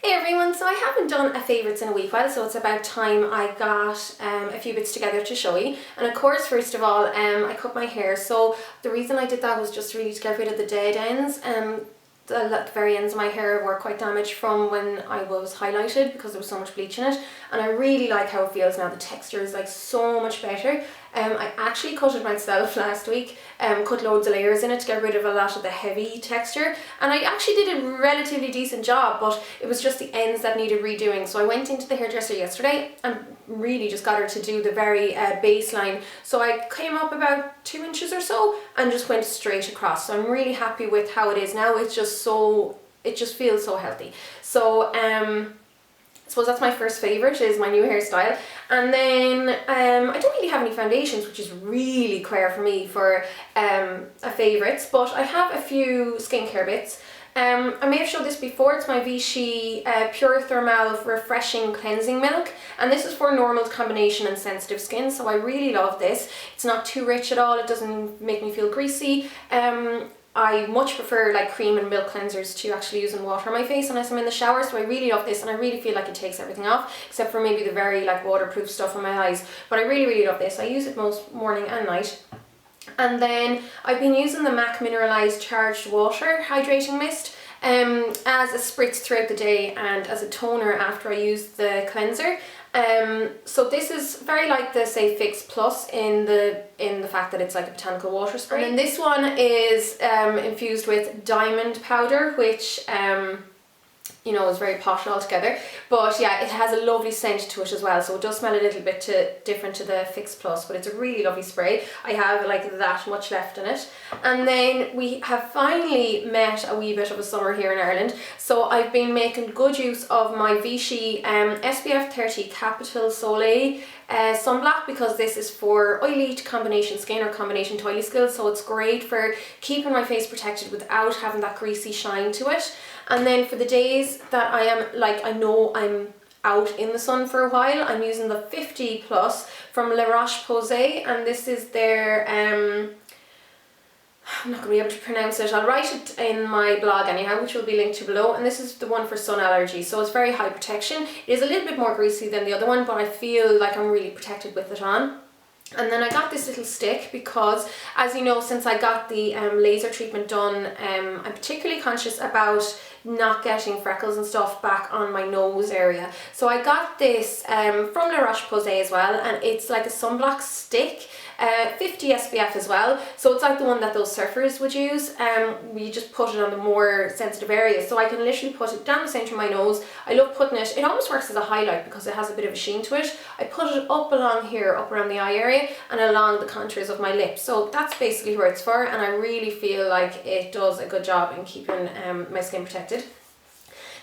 Hey everyone, so I haven't done a favourites in a wee while, so it's about time I got a few bits together to show you. And of course, first of all, I cut my hair, so the reason I did that was just really to get rid of the dead ends. The very ends of my hair were quite damaged from when I was highlighted because there was so much bleach in it, and I really like how it feels now. The texture is like so much better. I actually cut it myself last week, cut loads of layers in it to get rid of a lot of the heavy texture, and I actually did a relatively decent job, but it was just the ends that needed redoing. So I went into the hairdresser yesterday and really just got her to do the very baseline. So I came up about 2 inches or so and just went straight across. So I'm really happy with how it is now. It's just so, it just feels so healthy. So I suppose that's my first favourite, is my new hairstyle. And then I don't really have any foundations, which is really rare for me for a favourites, but I have a few skincare bits. I may have showed this before. It's my Vichy Pure Thermal Refreshing Cleansing Milk, and this is for normal, combination and sensitive skin, so I really love this. It's not too rich at all, it doesn't make me feel greasy. I much prefer like cream and milk cleansers to actually using water on my face unless I'm in the shower, so I really love this, and I really feel like it takes everything off except for maybe the very like waterproof stuff on my eyes, but I really love this. I use it most morning and night. And then I've been using the MAC Mineralized Charged Water Hydrating Mist as a spritz throughout the day and as a toner after I use the cleanser. So this is very like the Say Fix Plus in the fact that it's like a botanical water spray. And then this one is infused with diamond powder, which you know, is very posh altogether, but yeah, it has a lovely scent to it as well, so it does smell a little bit different to the Fix Plus, but it's a really lovely spray. I have like that much left in it. And then we have finally met a wee bit of a summer here in Ireland, so I've been making good use of my Vichy SPF 30 Capital Soleil sunblock, because this is for oily to combination skin or combination to oily skin, so it's great for keeping my face protected without having that greasy shine to it. And then for the days that I am like, I know I'm out in the sun for a while, I'm using the 50 Plus from La Roche-Posay, and this is their I'm not going to be able to pronounce it. I'll write it in my blog anyhow, which will be linked to below. And this is the one for sun allergy, so it's very high protection. It is a little bit more greasy than the other one, but I feel like I'm really protected with it on. And then I got this little stick because, as you know, since I got the laser treatment done, I'm particularly conscious about not getting freckles and stuff back on my nose area. So I got this from La Roche-Posay as well, and it's like a sunblock stick, 50 SPF as well. So it's like the one that those surfers would use. You just put it on the more sensitive areas. So I can literally put it down the centre of my nose. I love putting it, it almost works as a highlight because it has a bit of a sheen to it. I put it up along here, up around the eye area, and along the contours of my lips. So that's basically where it's for, and I really feel like it does a good job in keeping my skin protected.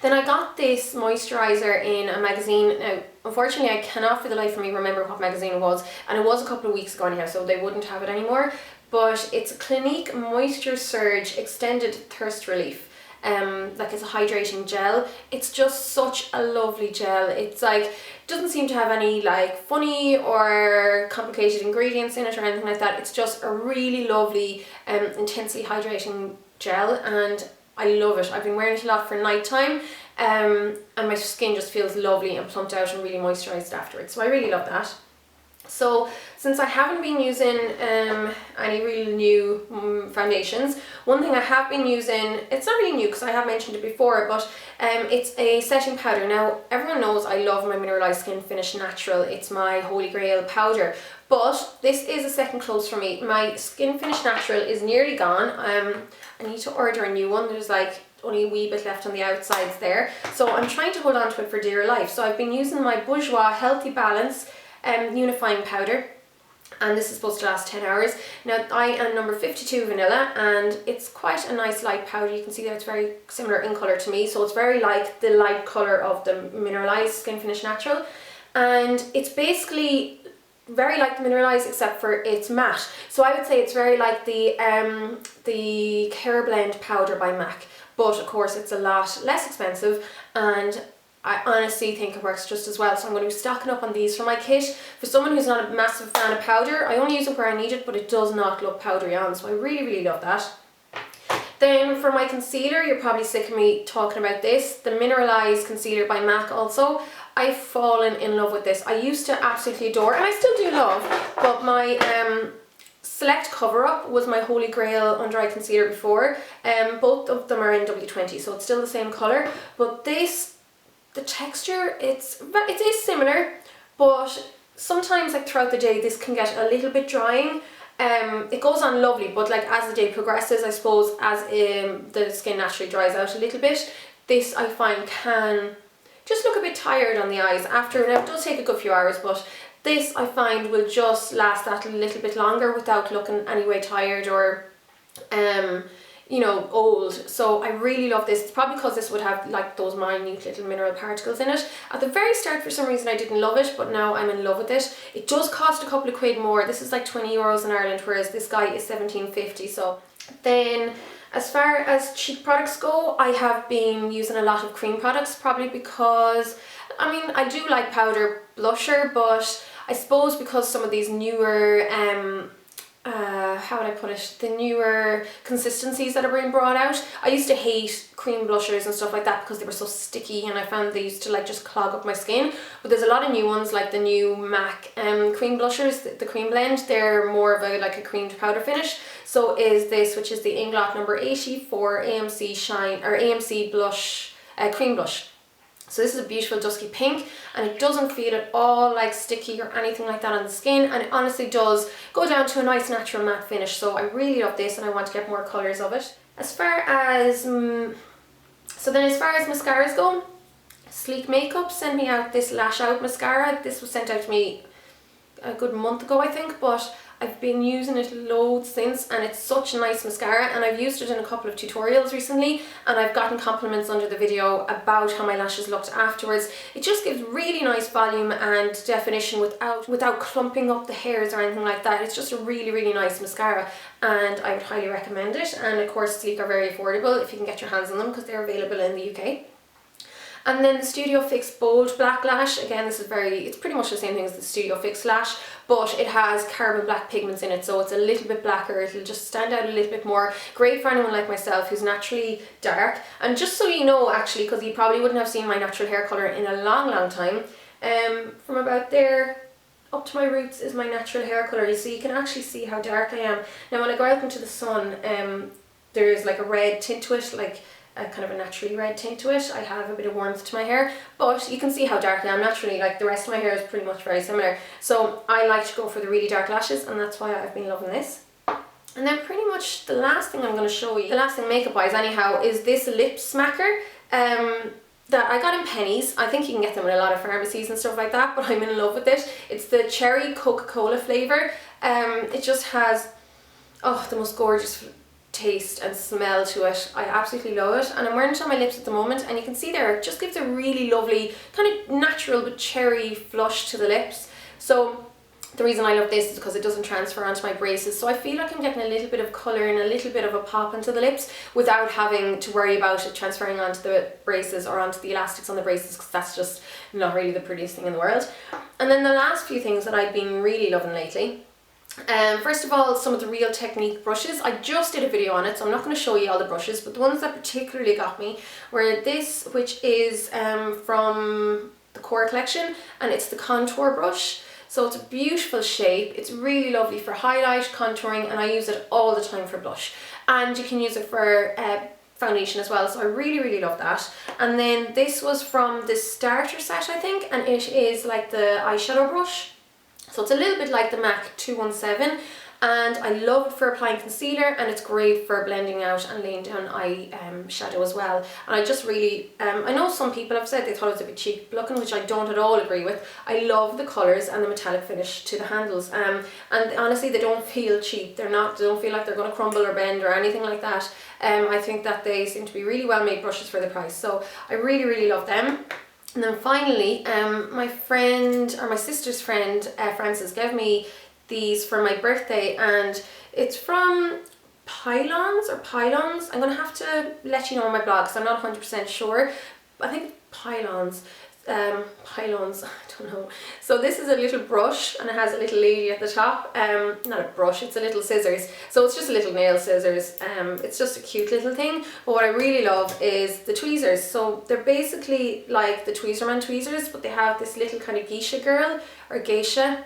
Then I got this moisturizer in a magazine. Now, unfortunately, I cannot for the life of me remember what magazine it was, and it was a couple of weeks ago anyhow, so they wouldn't have it anymore. But it's Clinique Moisture Surge Extended Thirst Relief. Like it's a hydrating gel. It's just such a lovely gel. It's like, doesn't seem to have any like funny or complicated ingredients in it or anything like that. It's just a really lovely, intensely hydrating gel, and I love it. I've been wearing it a lot for night time, and my skin just feels lovely and plumped out and really moisturised afterwards. So I really love that. So since I haven't been using any really new foundations, one thing I have been using, it's not really new because I have mentioned it before, but it's a setting powder. Now, everyone knows I love my Mineralized Skin Finish Natural. It's my holy grail powder, but this is a second close for me. My Skin Finish Natural is nearly gone. I need to order a new one. There's like only a wee bit left on the outsides there, so I'm trying to hold on to it for dear life. So I've been using my Bourjois Healthy Balance unifying powder, and this is supposed to last 10 hours. Now, I am number 52 vanilla, and it's quite a nice light powder. You can see that it's very similar in colour to me, so it's very like the light colour of the Mineralized Skin Finish Natural, and it's basically very like the Mineralized except for it's matte. So I would say it's very like the Care Blend powder by MAC, but of course it's a lot less expensive, and I honestly think it works just as well. So I'm going to be stocking up on these for my kit. For someone who's not a massive fan of powder, I only use it where I need it, but it does not look powdery on, so I really love that. Then for my concealer, you're probably sick of me talking about this, the Mineralized Concealer by MAC also. I've fallen in love with this. I used to absolutely adore, and I still do love, but my Select Cover Up was my holy grail under eye concealer before. Both of them are in W20, so it's still the same colour. But this, the texture, it is similar, but sometimes like throughout the day this can get a little bit drying. It goes on lovely, but like as the day progresses, I suppose, as the skin naturally dries out a little bit, this I find can just look a bit tired on the eyes after. Now it does take a good few hours, but this I find will just last that a little bit longer without looking anyway tired or you know, old. So I really love this. It's probably because this would have like those minute little mineral particles in it. At the very start for some reason I didn't love it, but now I'm in love with it. It does cost a couple of quid more. This is like 20 euros in Ireland, whereas this guy is 17.50. So then as far as cheek products go, I have been using a lot of cream products, probably because, I mean, I do like powder blusher, but I suppose because some of these newer how would I put it, the newer consistencies that are being brought out. I used to hate cream blushers and stuff like that because they were so sticky, and I found they used to like just clog up my skin. But there's a lot of new ones, like the new MAC cream blushers, the cream blend. They're more of a like a creamed powder finish. So is this, which is the Inglot number 80 for AMC Shine or AMC blush, cream blush. So this is a beautiful dusky pink, and it doesn't feel at all like sticky or anything like that on the skin, and it honestly does go down to a nice natural matte finish. So I really love this, and I want to get more colours of it. As far as mascaras go, LetzMakeup sent me out this Lash Out mascara. This was sent out to me a good month ago, I think, but I've been using it loads since, and it's such a nice mascara, and I've used it in a couple of tutorials recently, and I've gotten compliments under the video about how my lashes looked afterwards. It just gives really nice volume and definition without clumping up the hairs or anything like that. It's just a really, really nice mascara, and I would highly recommend it. And of course, Sleek are very affordable if you can get your hands on them because they're available in the UK. And then the Studio Fix Bold Black Lash, again this is it's pretty much the same thing as the Studio Fix Lash, but it has carbon black pigments in it, so it's a little bit blacker, it'll just stand out a little bit more. Great for anyone like myself who's naturally dark. And just so you know, actually, because you probably wouldn't have seen my natural hair colour in a long, long time, from about there up to my roots is my natural hair colour, so you can actually see how dark I am. Now when I go out into the sun, there's like a red tint to it, like a kind of a naturally red tint to it. I have a bit of warmth to my hair, but you can see how dark I am naturally. Like the rest of my hair is pretty much very similar. So I like to go for the really dark lashes, and that's why I've been loving this. And then pretty much the last thing I'm going to show you, the last thing makeup wise anyhow, is this lip smacker that I got in pennies. I think you can get them in a lot of pharmacies and stuff like that, but I'm in love with it. It's the cherry Coca-Cola flavour. It just has, oh, the most gorgeous taste and smell to it. I absolutely love it, and I'm wearing it on my lips at the moment, and you can see there it just gives a really lovely kind of natural but cherry flush to the lips. So the reason I love this is because it doesn't transfer onto my braces, so I feel like I'm getting a little bit of colour and a little bit of a pop into the lips without having to worry about it transferring onto the braces or onto the elastics on the braces, because that's just not really the prettiest thing in the world. And then the last few things that I've been really loving lately, first of all, some of the Real Technique brushes. I just did a video on it, so I'm not going to show you all the brushes, but the ones that particularly got me were this, which is from the Core collection, and it's the contour brush. So it's a beautiful shape, it's really lovely for highlight, contouring, and I use it all the time for blush. And you can use it for foundation as well, so I really, really love that. And then this was from the starter set, I think, and it is like the eyeshadow brush. So it's a little bit like the MAC 217, and I love it for applying concealer, and it's great for blending out and laying down eye shadow as well. And I just really, I know some people have said they thought it was a bit cheap looking, which I don't at all agree with. I love the colours and the metallic finish to the handles, and honestly they don't feel cheap. They don't feel like they're going to crumble or bend or anything like that. I think that they seem to be really well made brushes for the price, so I really, really love them. And then finally, my friend, or my sister's friend, Frances, gave me these for my birthday, and it's from Pylons. I'm going to have to let you know on my blog because I'm not 100% sure. I think Pylons. pylons, I don't know. So this is a little brush and it has a little lady at the top. Not a brush, it's a little scissors. So it's just a little nail scissors. It's just a cute little thing. But what I really love is the tweezers. So they're basically like the Tweezerman tweezers, but they have this little kind of geisha girl or geisha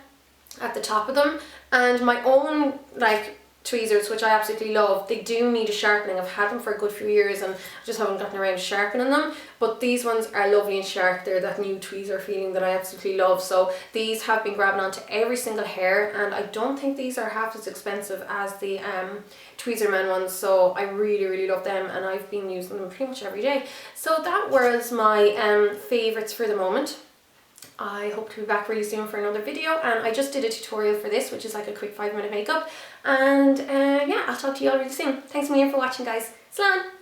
at the top of them. And my own like tweezers, which I absolutely love, they do need a sharpening. I've had them for a good few years and I just haven't gotten around to sharpening them, but these ones are lovely and sharp. They're that new tweezer feeling that I absolutely love. So these have been grabbing onto every single hair, and I don't think these are half as expensive as the Tweezerman ones, so I really love them, and I've been using them pretty much every day. So that was my favourites for the moment. I hope to be back really soon for another video, and I just did a tutorial for this, which is like a quick 5-minute makeup, and yeah, I'll talk to you all really soon. Thanks a million for watching, guys. Slán!